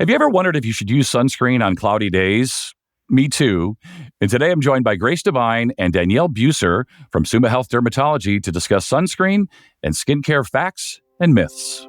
Have you ever wondered if you should use sunscreen on cloudy days? Me too. And today I'm joined by DeVine and Danielle from Summa Health Dermatology to discuss sunscreen and skincare facts and myths.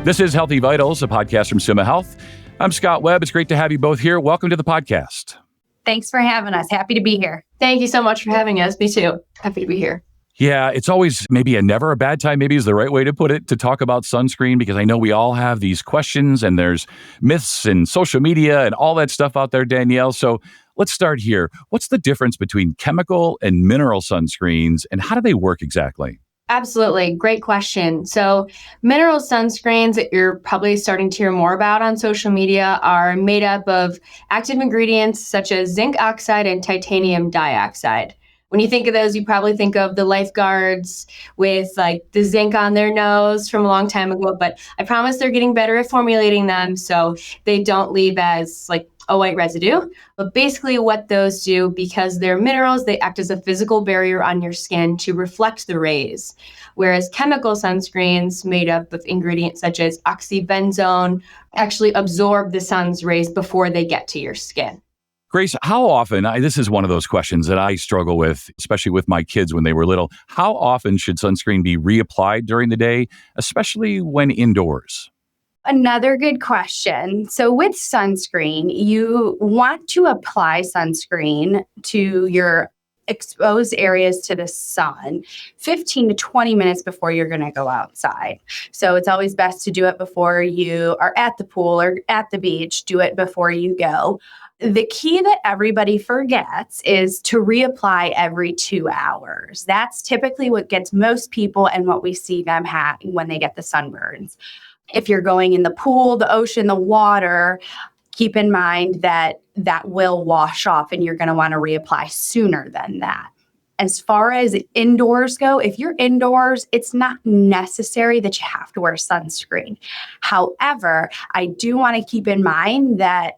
This is Healthy Vitals, a podcast from Summa Health. I'm Scott Webb. It's great to have you both here. Welcome to the podcast. Thanks for having us. Happy to be here. Thank you so much for having us. Me too. Happy to be here. Yeah, it's always maybe never a bad time, maybe is the right way to put it, to talk about sunscreen, because I know we all have these questions and there's myths and social media and all that stuff out there, Danielle. So let's start here. What's the difference between chemical and mineral sunscreens, and how do they work exactly? Absolutely. Great question. So mineral sunscreens that you're probably starting to hear more about on social media are made up of active ingredients such as zinc oxide and titanium dioxide. When you think of those, you probably think of the lifeguards with like the zinc on their nose from a long time ago, but I promise they're getting better at formulating them so they don't leave as like a white residue. But basically what those do, because they're minerals, they act as a physical barrier on your skin to reflect the rays. Whereas chemical sunscreens made up of ingredients such as oxybenzone actually absorb the sun's rays before they get to your skin. Grace, how often, this is one of those questions that I struggle with, especially with my kids when they were little. How often should sunscreen be reapplied during the day, especially when indoors? Another good question. So with sunscreen, you want to apply sunscreen to your exposed areas to the sun 15 to 20 minutes before you're going to go outside. So it's always best to do it before you are at the pool or at the beach. Do it before you go. The key that everybody forgets is to reapply every 2 hours. That's typically what gets most people and what we see them when they get the sunburns. If you're going in the pool, the ocean, the water, keep in mind that that will wash off and you're going to want to reapply sooner than that. As far as indoors go, if you're indoors, it's not necessary that you have to wear sunscreen. However, I do want to keep in mind that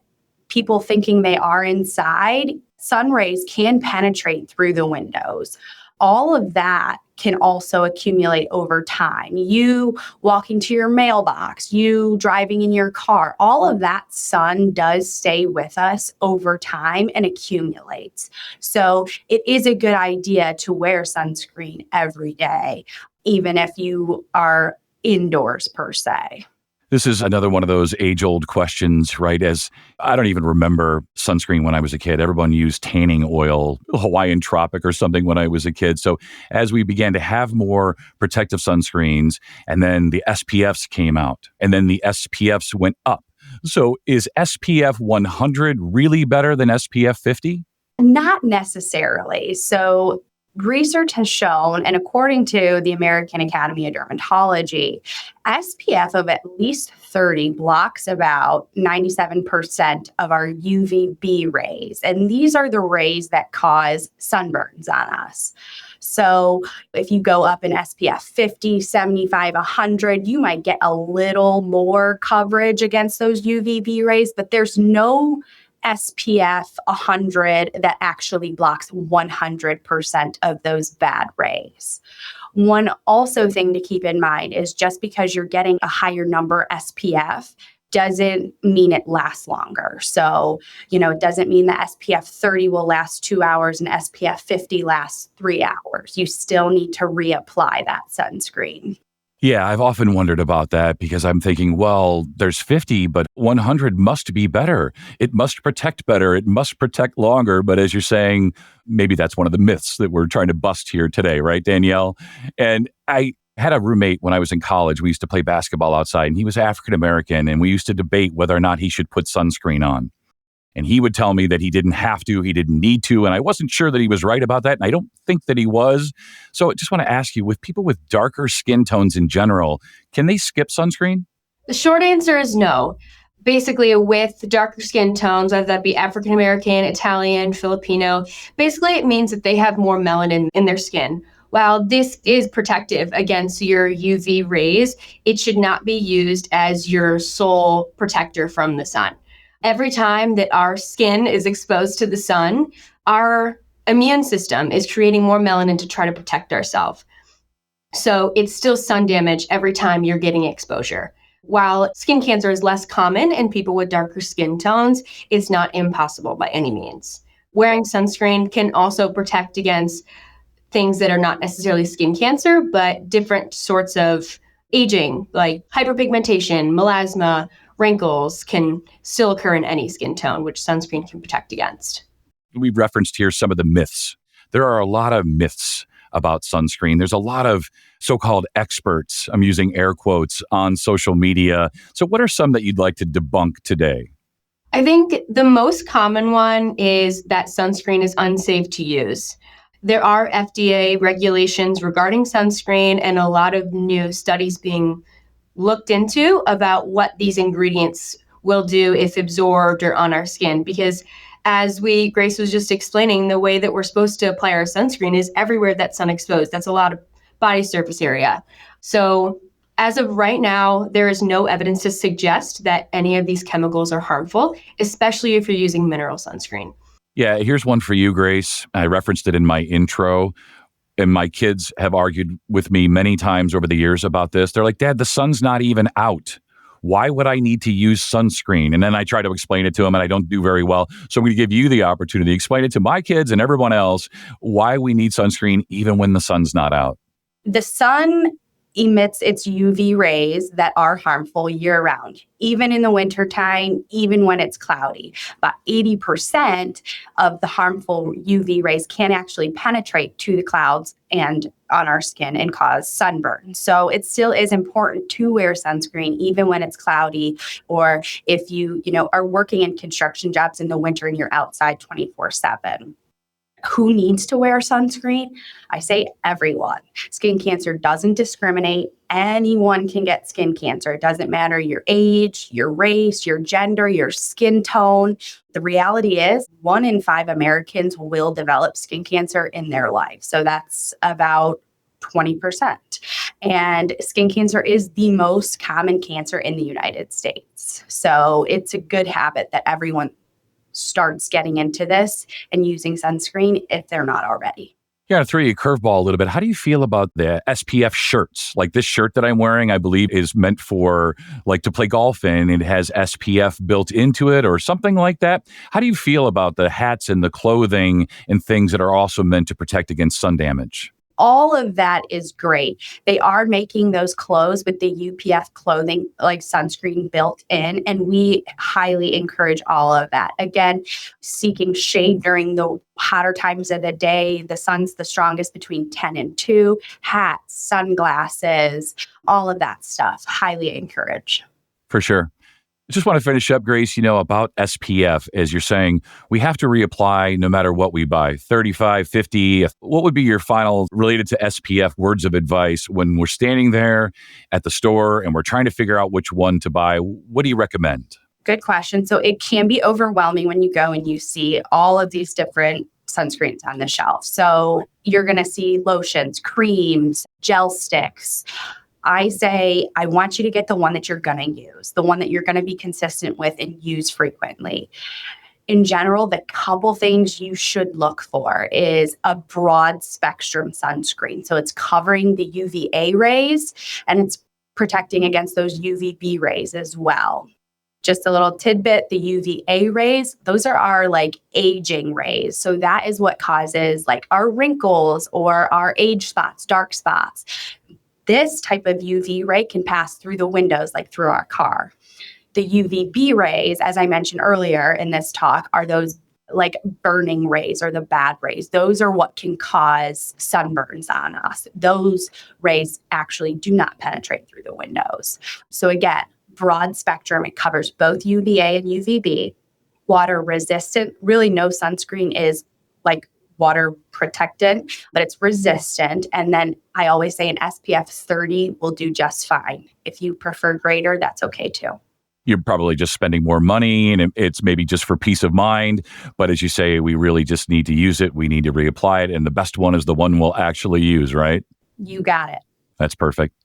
people thinking they are inside, sun rays can penetrate through the windows. All of that can also accumulate over time. You walking to your mailbox, you driving in your car, all of that sun does stay with us over time and accumulates. So it is a good idea to wear sunscreen every day, even if you are indoors per se. This is another one of those age-old questions, right? As I don't even remember sunscreen when I was a kid. Everyone used tanning oil, Hawaiian Tropic or something when I was a kid. So as we began to have more protective sunscreens, and then the SPFs came out, and then the SPFs went up. So is SPF 100 really better than SPF 50? Not necessarily. So research has shown, and according to the American Academy of Dermatology, SPF of at least 30 blocks about 97% of our UVB rays. And these are the rays that cause sunburns on us. So if you go up in SPF 50, 75, 100, you might get a little more coverage against those UVB rays, but there's no SPF 100 that actually blocks 100% of those bad rays. One also thing to keep in mind is just because you're getting a higher number SPF doesn't mean it lasts longer. So, it doesn't mean that SPF 30 will last 2 hours and SPF 50 lasts 3 hours. You still need to reapply that sunscreen. Yeah, I've often wondered about that because I'm thinking, well, there's 50, but 100 must be better. It must protect better. It must protect longer. But as you're saying, maybe that's one of the myths that we're trying to bust here today, right, Danielle? And I had a roommate when I was in college. We used to play basketball outside, and he was African-American, and we used to debate whether or not he should put sunscreen on. And he would tell me that he didn't have to, he didn't need to. And I wasn't sure that he was right about that. And I don't think that he was. So I just want to ask you, with people with darker skin tones in general, can they skip sunscreen? The short answer is no. Basically, with darker skin tones, whether that be African American, Italian, Filipino, basically it means that they have more melanin in their skin. While this is protective against your UV rays, it should not be used as your sole protector from the sun. Every time that our skin is exposed to the sun, our immune system is creating more melanin to try to protect ourselves. So it's still sun damage every time you're getting exposure. While skin cancer is less common in people with darker skin tones, it's not impossible by any means. Wearing sunscreen can also protect against things that are not necessarily skin cancer, but different sorts of aging, like hyperpigmentation, melasma, wrinkles can still occur in any skin tone, which sunscreen can protect against. We've referenced here some of the myths. There are a lot of myths about sunscreen. There's a lot of so-called experts, I'm using air quotes, on social media. So what are some that you'd like to debunk today? I think the most common one is that sunscreen is unsafe to use. There are FDA regulations regarding sunscreen and a lot of new studies being looked into about what these ingredients will do if absorbed or on our skin. Because as Grace was just explaining, the way that we're supposed to apply our sunscreen is everywhere that's sun exposed. That's a lot of body surface area. So as of right now, there is no evidence to suggest that any of these chemicals are harmful, especially if you're using mineral sunscreen. Yeah, here's one for you, Grace. I referenced it in my intro. And my kids have argued with me many times over the years about this. They're like, Dad, the sun's not even out. Why would I need to use sunscreen? And then I try to explain it to them, and I don't do very well. So I'm going to give you the opportunity to explain it to my kids and everyone else why we need sunscreen even when the sun's not out. The sun emits its UV rays that are harmful year round, even in the wintertime, even when it's cloudy. About 80% of the harmful UV rays can actually penetrate to the clouds and on our skin and cause sunburn. So it still is important to wear sunscreen even when it's cloudy, or if you are working in construction jobs in the winter and you're outside 24/7. Who needs to wear sunscreen? I say everyone. Skin cancer doesn't discriminate. Anyone can get skin cancer. It doesn't matter your age, your race, your gender, your skin tone. The reality is 1 in 5 Americans will develop skin cancer in their life. So that's about 20%. And skin cancer is the most common cancer in the United States. So it's a good habit that everyone starts getting into this and using sunscreen if they're not already. Yeah, to throw you a curveball a little bit. How do you feel about the SPF shirts? Like this shirt that I'm wearing, I believe is meant for like to play golf in. It has SPF built into it or something like that. How do you feel about the hats and the clothing and things that are also meant to protect against sun damage? All of that is great. They are making those clothes with the UPF clothing, like sunscreen built in, and we highly encourage all of that. Again, seeking shade during the hotter times of the day. The sun's the strongest between 10 and 2. Hats, sunglasses, all of that stuff. Highly encourage. For sure. I just want to finish up, Grace, about SPF, as you're saying, we have to reapply no matter what we buy, 35, 50. What would be your final related to SPF words of advice when we're standing there at the store and we're trying to figure out which one to buy? What do you recommend? Good question. So it can be overwhelming when you go and you see all of these different sunscreens on the shelf. So you're going to see lotions, creams, gel sticks. I say, I want you to get the one that you're going to use, the one that you're going to be consistent with and use frequently. In general, the couple things you should look for is a broad spectrum sunscreen. So it's covering the UVA rays and it's protecting against those UVB rays as well. Just a little tidbit, the UVA rays, those are our aging rays. So that is what causes our wrinkles or our age spots, dark spots. This type of UV ray can pass through the windows, through our car. The UVB rays, as I mentioned earlier in this talk, are those burning rays or the bad rays. Those are what can cause sunburns on us. Those rays actually do not penetrate through the windows. So again, broad spectrum, it covers both UVA and UVB. Water resistant, really no sunscreen is water protectant, but it's resistant. And then I always say an SPF 30 will do just fine. If you prefer greater, that's okay too. You're probably just spending more money and it's maybe just for peace of mind. But as you say, we really just need to use it. We need to reapply it. And the best one is the one we'll actually use, right? You got it. That's perfect.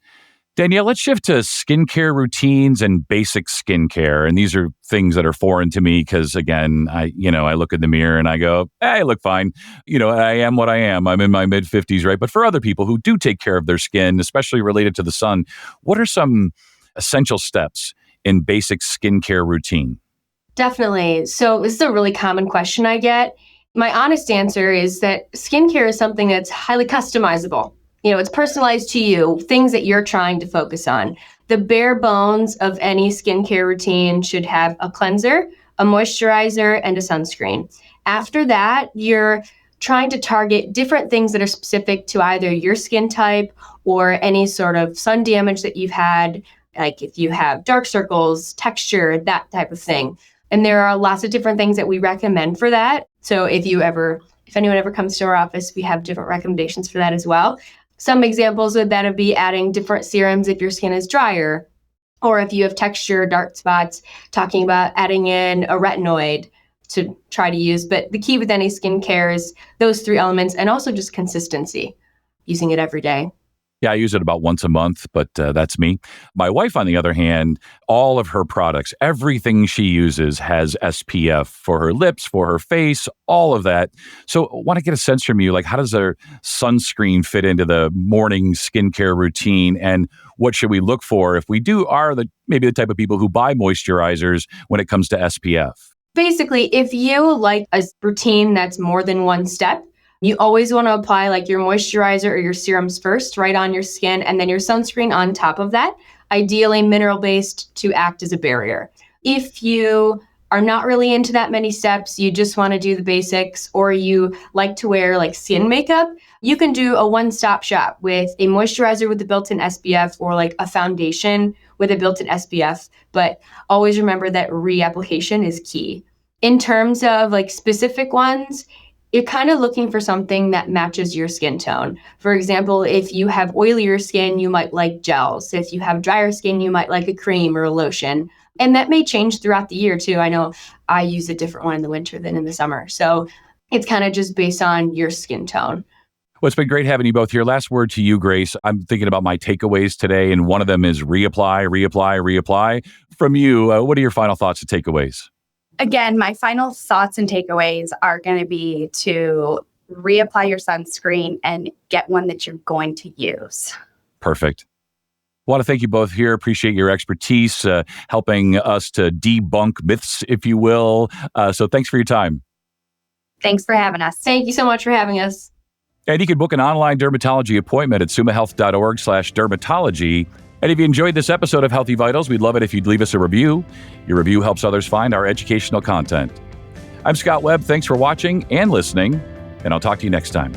Danielle, let's shift to skincare routines and basic skincare. And these are things that are foreign to me because, again, I look in the mirror and I go, hey, I look fine. I am what I am. I'm in my mid 50s, right? But for other people who do take care of their skin, especially related to the sun, what are some essential steps in basic skincare routine? Definitely. So this is a really common question I get. My honest answer is that skincare is something that's highly customizable. It's personalized to you, things that you're trying to focus on. The bare bones of any skincare routine should have a cleanser, a moisturizer, and a sunscreen. After that, you're trying to target different things that are specific to either your skin type or any sort of sun damage that you've had, like if you have dark circles, texture, that type of thing. And there are lots of different things that we recommend for that. So if anyone ever comes to our office, we have different recommendations for that as well. Some examples would then be adding different serums if your skin is drier, or if you have texture, dark spots, talking about adding in a retinoid to try to use. But the key with any skincare is those three elements and also just consistency, using it every day. Yeah, I use it about once a month, but that's me. My wife, on the other hand, all of her products, everything she uses has SPF for her lips, for her face, all of that. So I want to get a sense from you, like how does her sunscreen fit into the morning skincare routine? And what should we look for if we are maybe the type of people who buy moisturizers when it comes to SPF? Basically, if you like a routine that's more than one step, you always want to apply like your moisturizer or your serums first, right on your skin, and then your sunscreen on top of that, ideally mineral-based to act as a barrier. If you are not really into that many steps, you just want to do the basics, or you like to wear like skin makeup, you can do a one-stop shop with a moisturizer with a built-in SPF or like a foundation with a built-in SPF. But always remember that reapplication is key. In terms of like specific ones, you're kind of looking for something that matches your skin tone. For example, if you have oilier skin, you might like gels. If you have drier skin, you might like a cream or a lotion. And that may change throughout the year too. I know I use a different one in the winter than in the summer. So it's kind of just based on your skin tone. Well, it's been great having you both here. Last word to you, Grace. I'm thinking about my takeaways today, and one of them is reapply, reapply, reapply. From you, what are your final thoughts and takeaways? Again, my final thoughts and takeaways are going to be to reapply your sunscreen and get one that you're going to use. Perfect. I want to thank you both here. Appreciate your expertise, helping us to debunk myths, if you will. So thanks for your time. Thanks for having us. Thank you so much for having us. And you can book an online dermatology appointment at summahealth.org/dermatology. And if you enjoyed this episode of Healthy Vitals, we'd love it if you'd leave us a review. Your review helps others find our educational content. I'm Scott Webb. Thanks for watching and listening, and I'll talk to you next time.